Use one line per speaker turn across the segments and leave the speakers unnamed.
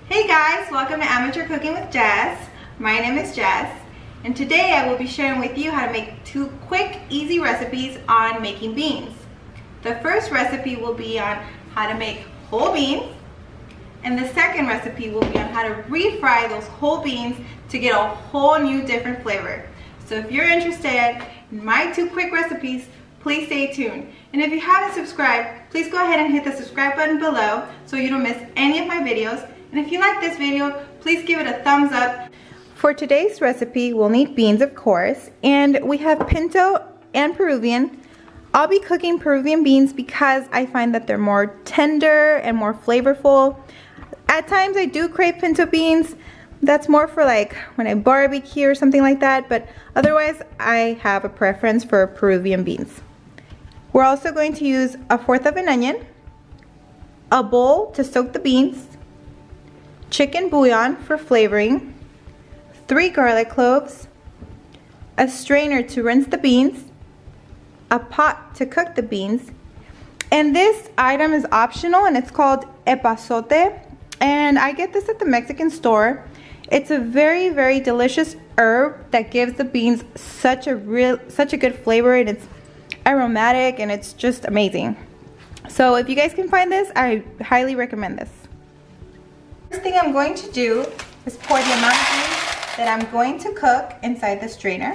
Hey guys, welcome to Amateur Cooking with Jess. My name is Jess, and today I will be sharing with you how to make 2 quick, easy recipes on making beans. The first recipe will be on how to make whole beans, and the second recipe will be on how to refry those whole beans to get a whole new different flavor. So if you're interested in my 2 quick recipes, please stay tuned. And if you haven't subscribed, please go ahead and hit the subscribe button below so you don't miss any of my videos. And if you like this video, please give it a thumbs up. For today's recipe, we'll need beans, of course, and we have Pinto and Peruvian. I'll be cooking Peruvian beans because I find that they're more tender and more flavorful. At times I do crave Pinto beans. That's more for like when I barbecue or something like that, but otherwise I have a preference for Peruvian beans. We're also going to use 1/4 of an onion, a bowl to soak the beans, chicken bouillon for flavoring, 3 garlic cloves, a strainer to rinse the beans, a pot to cook the beans, and this item is optional and it's called Epazote, and I get this at the Mexican store. It's a very, very delicious herb that gives the beans such a good flavor, and it's aromatic and it's just amazing. So if you guys can find this, I highly recommend this. First thing I'm going to do is pour the amount of beans that I'm going to cook inside the strainer.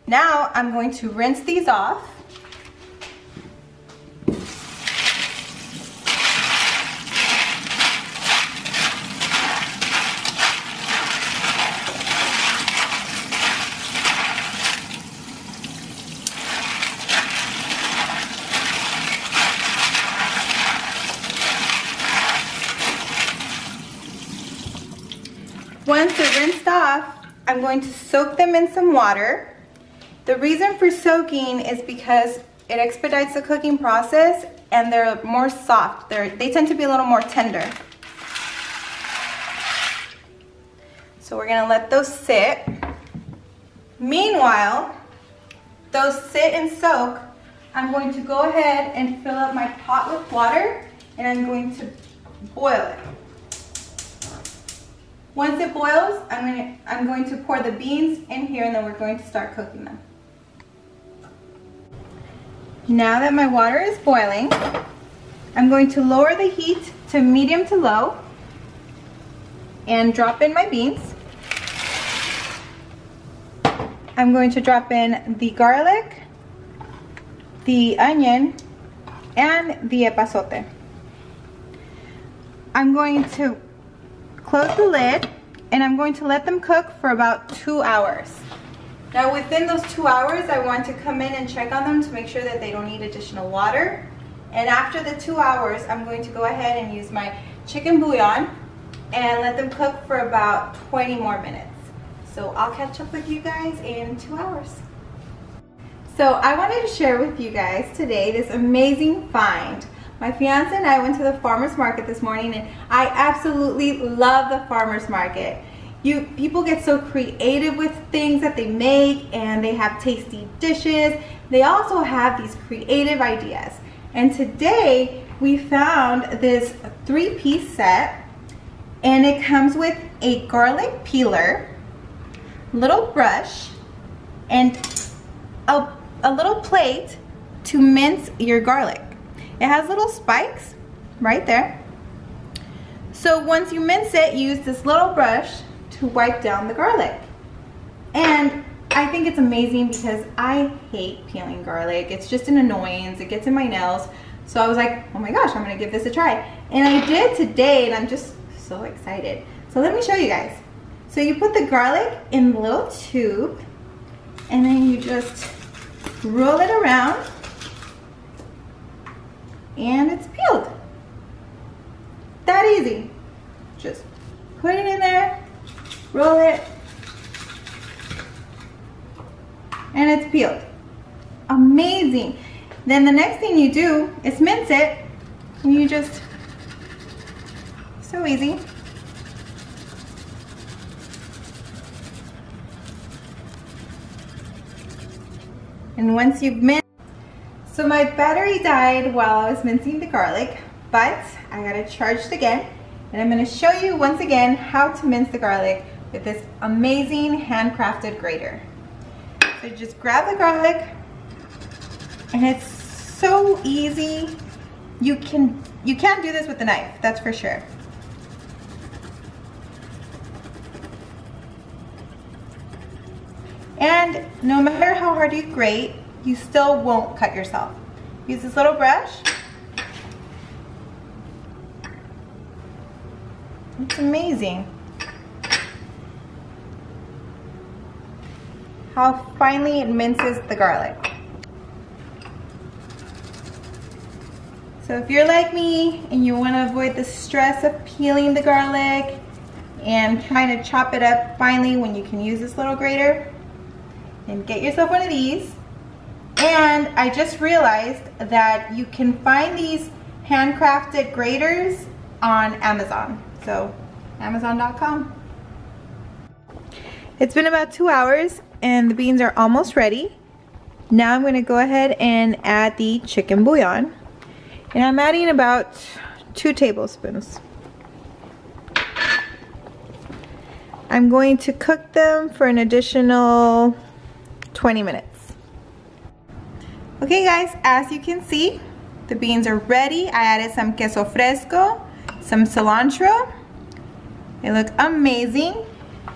Now I'm going to rinse these off. Once they're rinsed off, I'm going to soak them in some water. The reason for soaking is because it expedites the cooking process and they're more soft. They tend to be a little more tender. So we're gonna let those sit. Meanwhile, those sit and soak, I'm going to go ahead and fill up my pot with water and I'm going to boil it. Once it boils, I'm going to pour the beans in here and then we're going to start cooking them. Now that my water is boiling, I'm going to lower the heat to medium to low and drop in my beans. I'm going to drop in the garlic, the onion, and the epazote. I'm going to close the lid and I'm going to let them cook for about 2 hours. Now within those 2 hours, I want to come in and check on them to make sure that they don't need additional water. And after the 2 hours, I'm going to go ahead and use my chicken bouillon and let them cook for about 20 more minutes. So I'll catch up with you guys in 2 hours. So I wanted to share with you guys today this amazing find. My fiance and I went to the farmer's market this morning and I absolutely love the farmer's market. People get so creative with things that they make and they have tasty dishes. They also have these creative ideas. And today we found this 3-piece set and it comes with a garlic peeler, little brush, and a little plate to mince your garlic. It has little spikes right there. So once you mince it, use this little brush to wipe down the garlic. And I think it's amazing because I hate peeling garlic. It's just an annoyance. It gets in my nails. So I was like, oh my gosh, I'm gonna give this a try. And I did today and I'm just so excited. So let me show you guys. So you put the garlic in the little tube and then you just roll it around and it's peeled. That easy. Just put it in there, roll it, and it's peeled. Amazing. Then the next thing you do is mince it, and you just, so easy. And once you've minced, So my battery died while I was mincing the garlic, but I got it charged again, and I'm going to show you once again how to mince the garlic with this amazing handcrafted grater. So just grab the garlic, and it's so easy. You can't do this with a knife, that's for sure. And no matter how hard you grate, you still won't cut yourself. Use this little brush. It's amazing how finely it minces the garlic. So if you're like me and you want to avoid the stress of peeling the garlic and trying to chop it up finely when you can use this little grater, then get yourself one of these. And I just realized that you can find these handcrafted graters on Amazon. So Amazon.com. It's been about 2 hours and the beans are almost ready. Now I'm going to go ahead and add the chicken bouillon. And I'm adding about 2 tablespoons. I'm going to cook them for an additional 20 minutes. Okay guys, as you can see, the beans are ready. I added some queso fresco, some cilantro. They look amazing.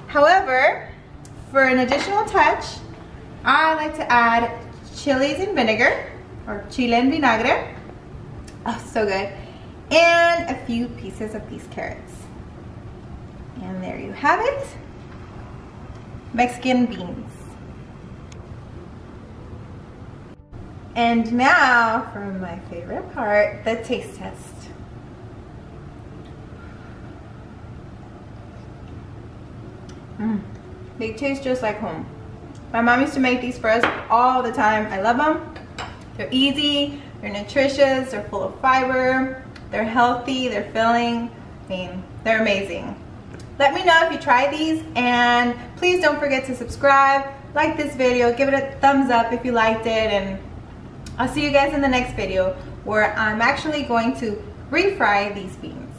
However, for an additional touch, I like to add chilies and vinegar, or chile en vinagre. Oh, so good. And a few pieces of these carrots. And there you have it. Mexican beans. And now for my favorite part, the taste test. They taste just like home. My mom used to make these for us all the time. I love them. They're easy, they're nutritious, they're full of fiber, they're healthy, they're filling. I mean, they're amazing. Let me know if you try these, and please don't forget to subscribe, like this video, give it a thumbs up if you liked it, and I'll see you guys in the next video where I'm actually going to refry these beans.